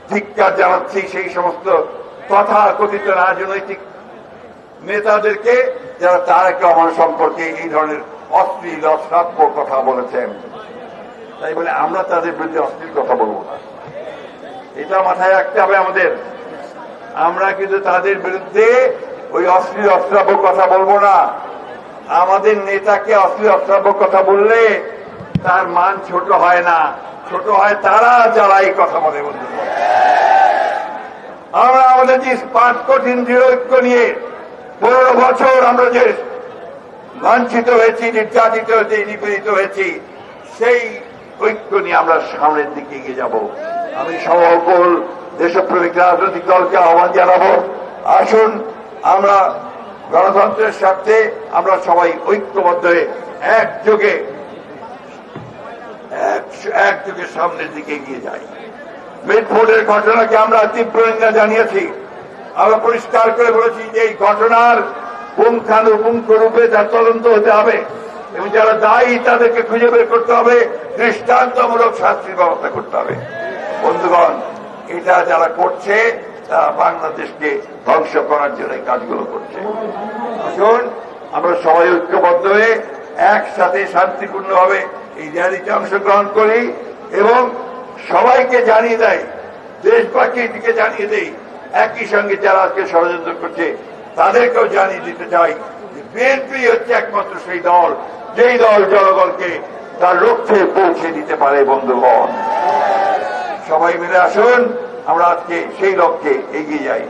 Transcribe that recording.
ধিক্কার জানাচ্ছি সেই সমস্ত তথাকথিত রাজনৈতিক নেতাদেরকে যারা তারেক রহমান সম্পর্কে এই ধরনের অশ্লীল অশ্রাব্য কথা বলেছেন। তাই বলে আমরা তাদের বিরুদ্ধে অশ্লীল কথা বলবো না, এটা মাথায় রাখতে হবে আমাদের। আমরা কিন্তু তাদের বিরুদ্ধে ওই অশ্লীল অশ্রাব্য কথা বলবো না। আমাদের নেতাকে অশ্লীল অশ্রাব্য কথা বললে তার মান ছোট হয় না, ছোট হয় তারা যারা এই কথা বলে। বন্ধু, আমরা আমাদের যে পাঁচ কঠিন দৃঢ় ঐক্য নিয়ে 15 বছর আমরা যে লাঞ্ছিত হয়েছি, নির্যাতিত হয়েছি, নিপীড়িত হয়েছি, সেই ঐক্য নিয়ে আমরা সামনের দিকে এগিয়ে যাব। আমি সকল দেশপ্রেমিক রাজনৈতিক দলকে আহ্বান জানাবো, আসুন আমরা গণতন্ত্রের স্বার্থে আমরা সবাই ঐক্যবদ্ধ হয়ে একযোগে সামনের দিকে এগিয়ে যাই। মিটফোর্ডের ঘটনাকে আমরা তীব্র নিন্দা জানিয়েছি। আমরা পরিষ্কার করে বলেছি যে এই ঘটনার পুঙ্খানুপুঙ্খ রূপে তার তদন্ত হতে হবে এবং যারা দায়ী তাদেরকে খুঁজে বের করতে হবে, দৃষ্টান্তমূলক শাস্তির ব্যবস্থা করতে হবে। বন্ধুগণ, এটা যারা করছে তারা বাংলাদেশকে ধ্বংস করার জন্য এই কাজগুলো করছে। আসুন আমরা সবাই ঐক্যবদ্ধ হয়ে একসাথে শান্তিপূর্ণভাবে এই র্যালিতে অংশগ্রহণ করি এবং সবাইকে জানিয়ে দেয়, দেশবাসীকে জানিয়ে দেই, একই সঙ্গে যারা আজকে ষড়যন্ত্র করছে তাদেরকেও জানিয়ে দিতে চাই যে বিএনপি হচ্ছে একমাত্র সেই দল যেই দল জনগণকে তার লক্ষ্যে পৌঁছে দিতে পারে। বন্ধুগণ, সবাই মিলে আসুন আমরা আজকে সেই লক্ষ্যে এগিয়ে যাই।